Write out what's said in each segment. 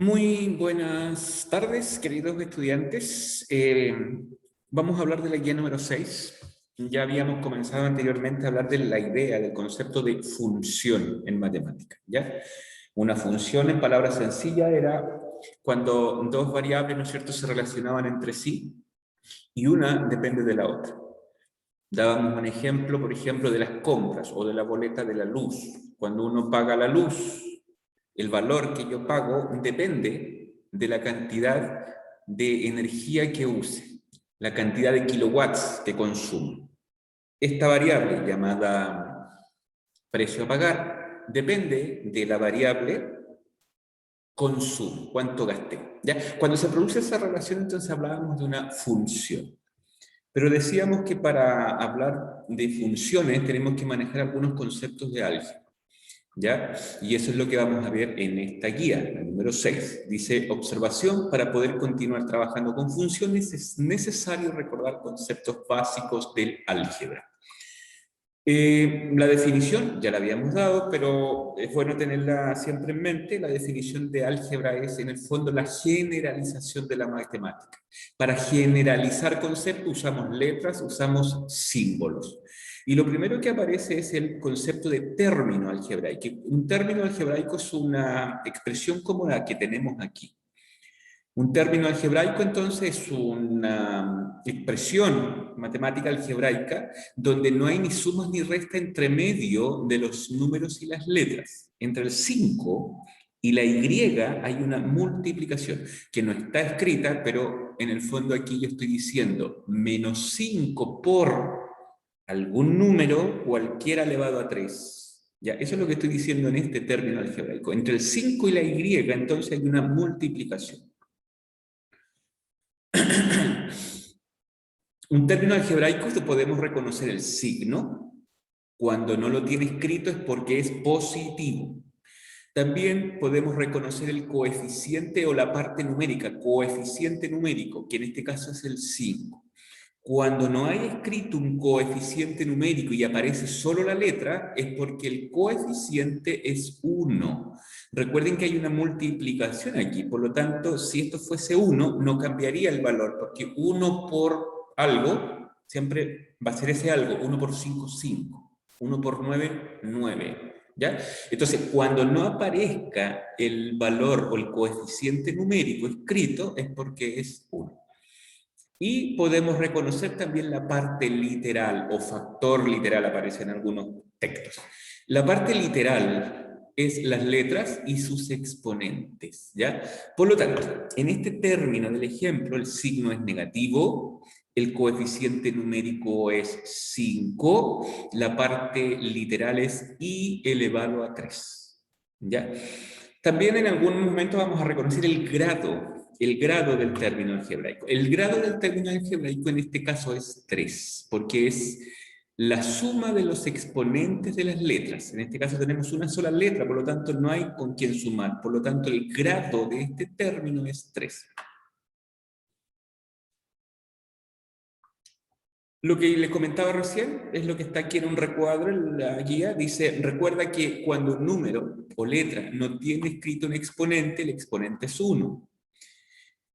Muy buenas tardes, queridos estudiantes. Vamos a hablar de la guía número 6. Ya habíamos comenzado anteriormente a hablar de la idea, del concepto de función en matemática, ¿ya? Una función, en palabras sencillas, era cuando dos variables, ¿no es cierto?, se relacionaban entre sí y una depende de la otra. Dábamos un ejemplo, por ejemplo, de las compras o de la boleta de la luz. Cuando uno paga la luz, el valor que yo pago depende de la cantidad de energía que use, la cantidad de kilowatts que consumo. Esta variable llamada precio a pagar depende de la variable consumo, cuánto gasté. ¿Ya? Cuando se produce esa relación, entonces hablábamos de una función. Pero decíamos que para hablar de funciones tenemos que manejar algunos conceptos de álgebra, ¿ya? Y eso es lo que vamos a ver en esta guía, la número 6. Dice, observación: para poder continuar trabajando con funciones es necesario recordar conceptos básicos del álgebra. La definición ya la habíamos dado, pero es bueno tenerla siempre en mente. La definición de álgebra es, en el fondo, la generalización de la matemática. Para generalizar conceptos usamos letras, usamos símbolos. Y lo primero que aparece es el concepto de término algebraico. Un término algebraico es una expresión como la que tenemos aquí. Un término algebraico, entonces, es una expresión matemática algebraica donde no hay ni sumas ni resta entre medio de los números y las letras. Entre el 5 y la Y hay una multiplicación que no está escrita, pero en el fondo aquí yo estoy diciendo menos 5 por algún número cualquiera elevado a 3. Ya, eso es lo que estoy diciendo en este término algebraico. Entre el 5 y la Y, entonces, hay una multiplicación. Un término algebraico, podemos reconocer el signo. Cuando no lo tiene escrito es porque es positivo. También podemos reconocer el coeficiente o la parte numérica, coeficiente numérico, que en este caso es el 5. Cuando no hay escrito un coeficiente numérico y aparece solo la letra, es porque el coeficiente es 1. Recuerden que hay una multiplicación aquí, por lo tanto, si esto fuese 1, no cambiaría el valor, porque 1 por algo siempre va a ser ese algo. 1 por 5, 5. 1 por 9, 9. ¿Ya? Entonces, cuando no aparezca el valor o el coeficiente numérico escrito, es porque es 1. Y podemos reconocer también la parte literal o factor literal, aparece en algunos textos. La parte literal es las letras y sus exponentes, ¿ya? Por lo tanto, en este término del ejemplo, el signo es negativo, el coeficiente numérico es 5, la parte literal es i elevado a 3, ¿ya? También en algún momento vamos a reconocer el grado del término algebraico. El grado del término algebraico en este caso es 3, porque es la suma de los exponentes de las letras. En este caso tenemos una sola letra, por lo tanto no hay con quién sumar. Por lo tanto, el grado de este término es 3. Lo que les comentaba recién es lo que está aquí en un recuadro en la guía. Dice, recuerda que cuando un número o letra no tiene escrito un exponente, el exponente es 1.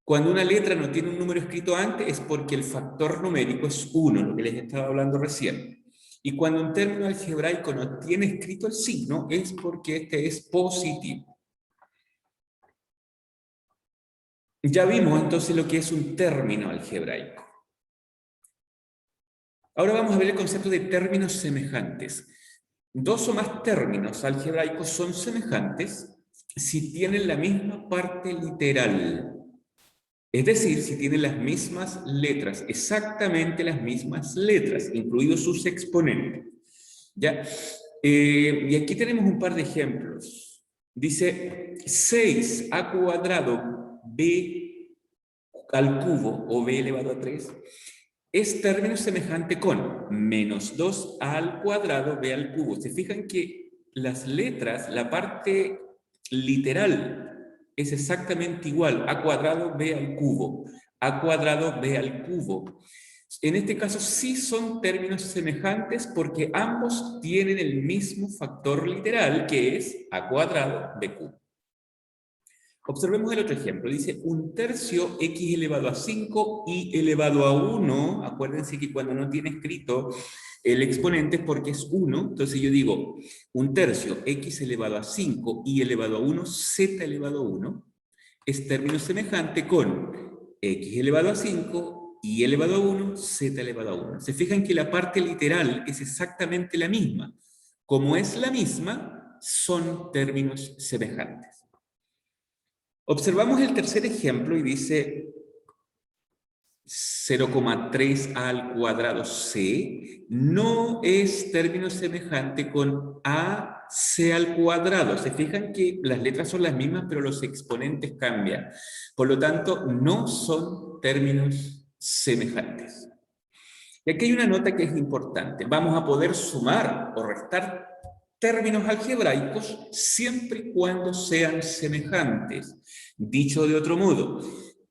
Cuando una letra no tiene un número escrito antes es porque el factor numérico es 1, lo que les estaba hablando recién. Y cuando un término algebraico no tiene escrito el signo es porque este es positivo. Ya vimos entonces lo que es un término algebraico. Ahora vamos a ver el concepto de términos semejantes. Dos o más términos algebraicos son semejantes si tienen la misma parte literal. Es decir, si tienen las mismas letras, exactamente las mismas letras, incluidos sus exponentes. ¿Ya? Y aquí tenemos un par de ejemplos. Dice 6a cuadrado b al cubo, o b elevado a 3, es término semejante con menos 2a al cuadrado b al cubo. Se fijan que las letras, la parte literal, es exactamente igual, a cuadrado b al cubo, a cuadrado b al cubo. En este caso sí son términos semejantes porque ambos tienen el mismo factor literal, que es a cuadrado b cubo. Observemos el otro ejemplo. Dice 1/3 x elevado a 5 y elevado a 1. Acuérdense que cuando no tiene escrito el exponente es porque es 1. Entonces yo digo 1/3 x elevado a 5 y elevado a 1, z elevado a 1. Es término semejante con x elevado a 5 y elevado a 1, z elevado a 1. Se fijan que la parte literal es exactamente la misma. Como es la misma, son términos semejantes. Observamos el tercer ejemplo y dice 0,3 al cuadrado c no es término semejante con ac al cuadrado. Se fijan que las letras son las mismas, pero los exponentes cambian. Por lo tanto, no son términos semejantes. Y aquí hay una nota que es importante. Vamos a poder sumar o restar términos algebraicos siempre y cuando sean semejantes. Dicho de otro modo,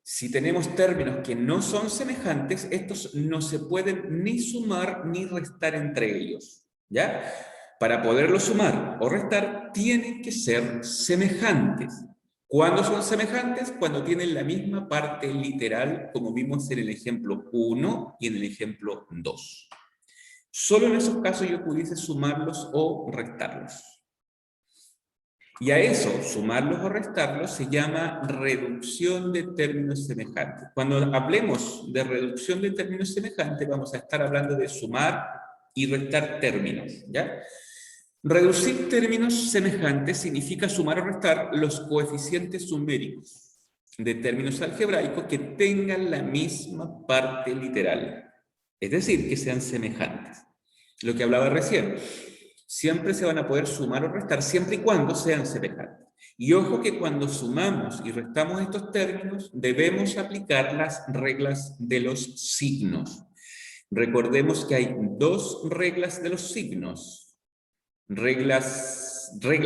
si tenemos términos que no son semejantes, estos no se pueden ni sumar ni restar entre ellos, ¿ya? Para poderlos sumar o restar, tienen que ser semejantes. ¿Cuándo son semejantes? Cuando tienen la misma parte literal, como vimos en el ejemplo 1 y en el ejemplo 2. Solo en esos casos yo pudiese sumarlos o restarlos. Y a eso, sumarlos o restarlos, se llama reducción de términos semejantes. Cuando hablemos de reducción de términos semejantes, vamos a estar hablando de sumar y restar términos, ¿ya? Reducir términos semejantes significa sumar o restar los coeficientes numéricos de términos algebraicos que tengan la misma parte literal. Es decir, que sean semejantes. Lo que hablaba recién. Siempre se van a poder sumar o restar siempre y cuando sean semejantes. Y ojo que cuando sumamos y restamos estos términos, debemos aplicar las reglas de los signos. Recordemos que hay dos reglas de los signos. Regla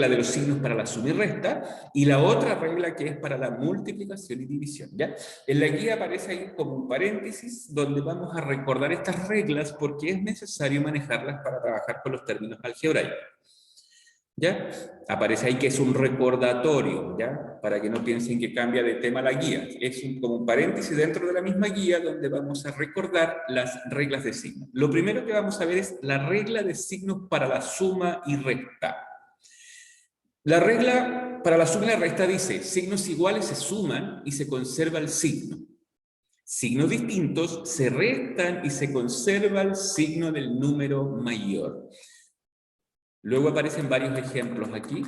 de los signos para la suma y resta, y la otra regla que es para la multiplicación y división, ¿ya? En la guía aparece ahí como un paréntesis donde vamos a recordar estas reglas porque es necesario manejarlas para trabajar con los términos algebraicos, ¿ya? Aparece ahí que es un recordatorio, ¿ya? Para que no piensen que cambia de tema la guía. Es como un paréntesis dentro de la misma guía donde vamos a recordar las reglas de signos. Lo primero que vamos a ver es la regla de signos para la suma y resta. La regla para la suma y la resta dice, signos iguales se suman y se conserva el signo. Signos distintos se restan y se conserva el signo del número mayor. Luego aparecen varios ejemplos aquí,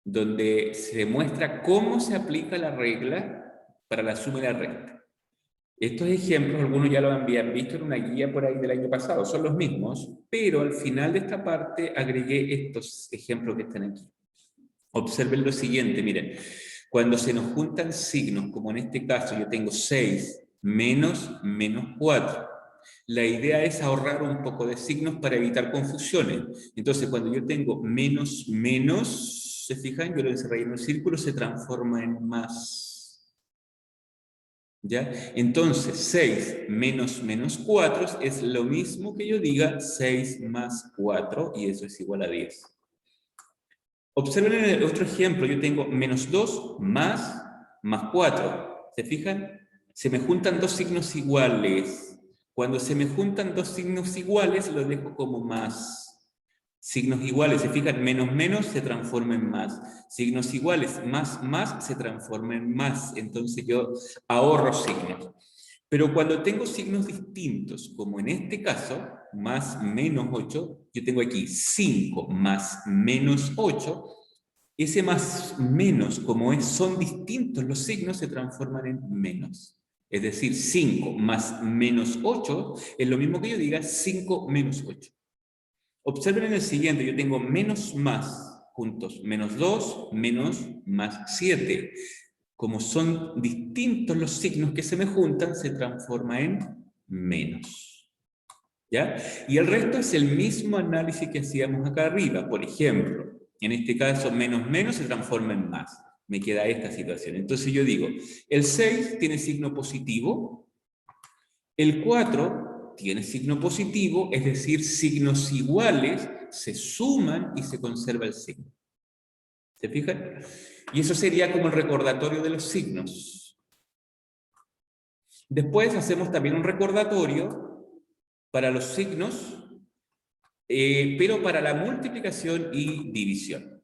donde se muestra cómo se aplica la regla para la suma y la resta. Estos ejemplos, algunos ya lo habían visto en una guía por ahí del año pasado, son los mismos, pero al final de esta parte agregué estos ejemplos que están aquí. Observen lo siguiente, miren, cuando se nos juntan signos, como en este caso yo tengo 6 menos 4, la idea es ahorrar un poco de signos para evitar confusiones. Entonces, cuando yo tengo menos, ¿se fijan? Yo lo encerré en un círculo, se transforma en más. ¿Ya? Entonces, 6 menos 4 es lo mismo que yo diga 6 más 4, y eso es igual a 10. Observen en el otro ejemplo, yo tengo menos 2 más 4. ¿Se fijan? Se me juntan dos signos iguales. Cuando se me juntan dos signos iguales, los dejo como más. Signos iguales, se fijan, menos se transforma en más. Signos iguales, más se transforma en más. Entonces yo ahorro signos. Pero cuando tengo signos distintos, como en este caso, más menos 8, yo tengo aquí 5 más menos 8, ese más menos, como son distintos los signos, se transforman en menos. Es decir, 5 más menos 8 es lo mismo que yo diga 5 menos 8. Observen en el siguiente, yo tengo menos más juntos, menos 2, menos más 7. Como son distintos los signos que se me juntan, se transforma en menos. ¿Ya? Y el resto es el mismo análisis que hacíamos acá arriba. Por ejemplo, en este caso, menos se transforma en más. Me queda esta situación. Entonces yo digo, el 6 tiene signo positivo, el 4 tiene signo positivo, es decir, signos iguales se suman y se conserva el signo. ¿Se fijan? Y eso sería como el recordatorio de los signos. Después hacemos también un recordatorio para los signos, pero para la multiplicación y división.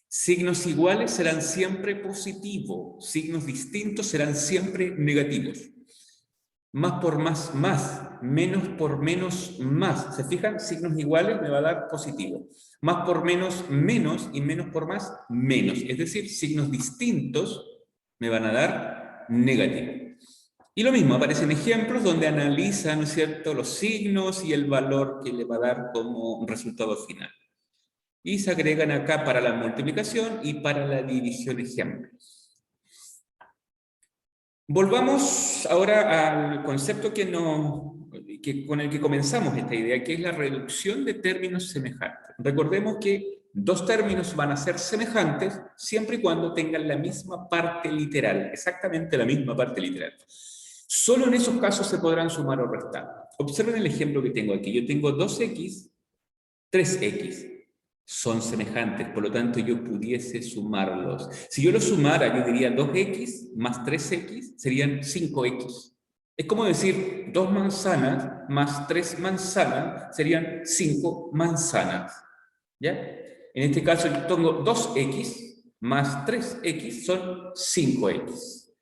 Signos iguales serán siempre positivos, signos distintos serán siempre negativos. Más por más, menos por menos, más. ¿Se fijan? Signos iguales me va a dar positivo. Más por menos, menos, y menos por más, menos. Es decir, signos distintos me van a dar negativo. Y lo mismo, aparecen ejemplos donde analizan, ¿no es cierto?, los signos y el valor que le va a dar como resultado final. Y se agregan acá para la multiplicación y para la división ejemplos. Volvamos ahora al concepto con el que comenzamos esta idea, que es la reducción de términos semejantes. Recordemos que dos términos van a ser semejantes siempre y cuando tengan la misma parte literal, exactamente la misma parte literal. Solo en esos casos se podrán sumar o restar. Observen el ejemplo que tengo aquí. Yo tengo 2x, 3x. Son semejantes, por lo tanto yo pudiese sumarlos. Si yo los sumara, yo diría 2x más 3x serían 5x. Es como decir 2 manzanas más 3 manzanas serían 5 manzanas. ¿Ya? En este caso yo tengo 2x más 3x son 5x.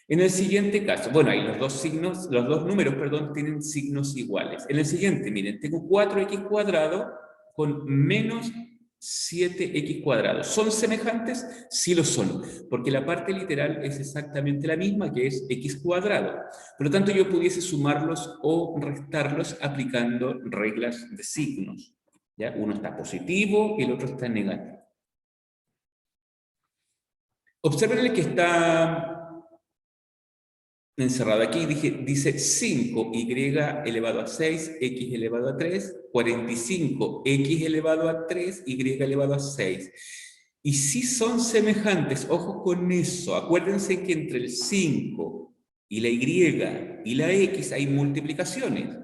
En el siguiente caso, bueno, ahí los dos números, perdón, tienen signos iguales. En el siguiente, miren, tengo 4x cuadrado con menos 7x cuadrado. ¿Son semejantes? Sí lo son, porque la parte literal es exactamente la misma, que es x cuadrado. Por lo tanto, yo pudiese sumarlos o restarlos aplicando reglas de signos. ¿Ya? Uno está positivo y el otro está negativo. Observen el que está encerrado aquí, dice 5y elevado a 6, x elevado a 3, 45, x elevado a 3, y elevado a 6. Y si son semejantes, ojo con eso, acuérdense que entre el 5 y la y la x hay multiplicaciones.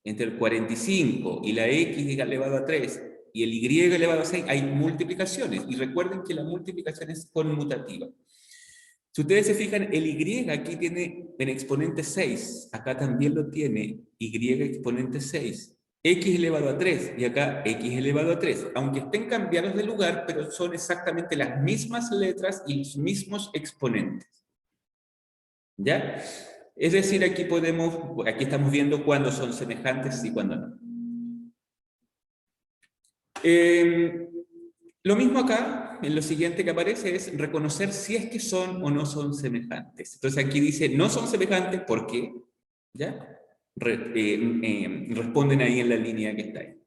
Entre el 45 y la x elevado a 3 y el y elevado a 6 hay multiplicaciones. Y recuerden que la multiplicación es conmutativa. Si ustedes se fijan, el y aquí tiene en exponente 6, acá también lo tiene, y exponente 6, x elevado a 3, y acá x elevado a 3, aunque estén cambiados de lugar, pero son exactamente las mismas letras y los mismos exponentes. ¿Ya? Es decir, aquí estamos viendo cuándo son semejantes y cuándo no. Lo mismo acá, en lo siguiente que aparece es reconocer si es que son o no son semejantes. Entonces aquí dice, no son semejantes, ¿por qué? ¿Ya? Responden ahí en la línea que está ahí.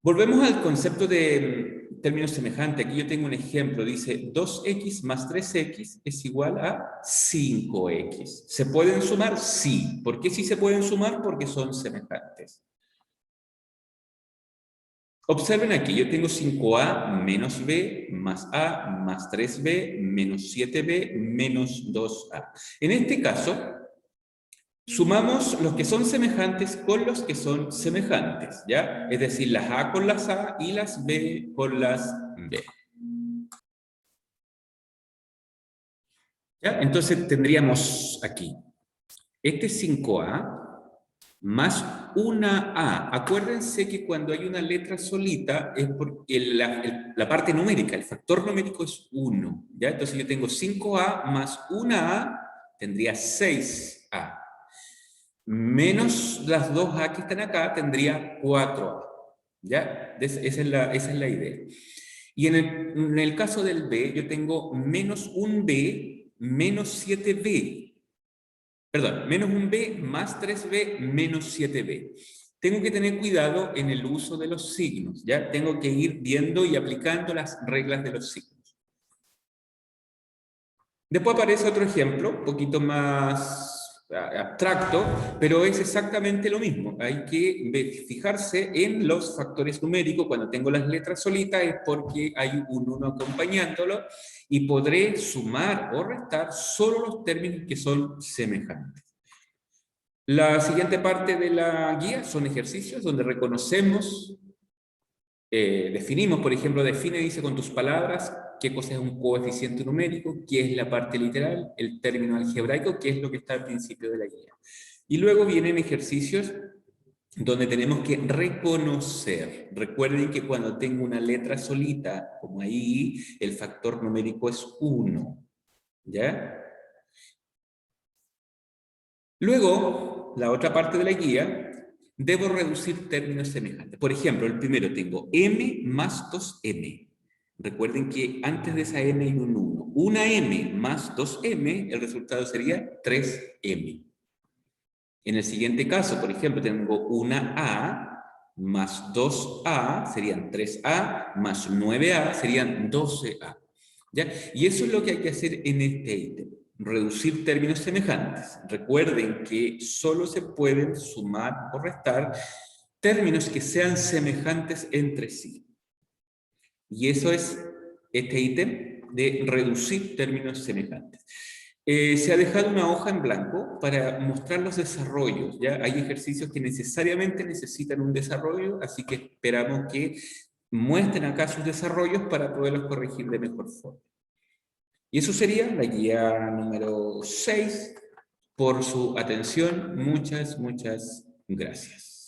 Volvemos al concepto de términos semejantes. Aquí yo tengo un ejemplo, dice 2x más 3x es igual a 5x. ¿Se pueden sumar? Sí. ¿Por qué sí se pueden sumar? Porque son semejantes. Observen aquí, yo tengo 5a menos b más a más 3b menos 7b menos 2a. En este caso, sumamos los que son semejantes con los que son semejantes, ¿ya? Es decir, las a con las a y las b con las b. ¿Ya? Entonces tendríamos aquí, este 5a más una A. Acuérdense que cuando hay una letra solita es porque la parte numérica, el factor numérico es 1. ¿Ya? Entonces yo tengo 5A más una A, tendría 6A. Menos las 2A que están acá, tendría 4A. ¿Ya? Esa es la idea. Y en el caso del B, yo tengo menos un B menos 7B. Perdón, menos un b más 3b menos 7b. Tengo que tener cuidado en el uso de los signos, ¿ya? Tengo que ir viendo y aplicando las reglas de los signos. Después aparece otro ejemplo, un poquito más abstracto, pero es exactamente lo mismo. Hay que fijarse en los factores numéricos. Cuando tengo las letras solitas es porque hay un 1 acompañándolo y podré sumar o restar solo los términos que son semejantes. La siguiente parte de la guía son ejercicios donde reconocemos definimos, por ejemplo, dice con tus palabras qué cosa es un coeficiente numérico, qué es la parte literal, el término algebraico, qué es lo que está al principio de la guía. Y luego vienen ejercicios donde tenemos que reconocer. Recuerden que cuando tengo una letra solita, como ahí, el factor numérico es 1. ¿Ya? Luego, la otra parte de la guía, debo reducir términos semejantes. Por ejemplo, el primero tengo m más 2m. Recuerden que antes de esa m hay un 1. Una m más 2m, el resultado sería 3m. En el siguiente caso, por ejemplo, tengo una a más 2a, serían 3a, más 9a, serían 12a. ¿Ya? Y eso es lo que hay que hacer en este ítem. Reducir términos semejantes. Recuerden que solo se pueden sumar o restar términos que sean semejantes entre sí. Y eso es este ítem de reducir términos semejantes. Se ha dejado una hoja en blanco para mostrar los desarrollos. ¿Ya? Hay ejercicios que necesariamente necesitan un desarrollo, así que esperamos que muestren acá sus desarrollos para poderlos corregir de mejor forma. Y eso sería la guía número 6. Por su atención, muchas gracias.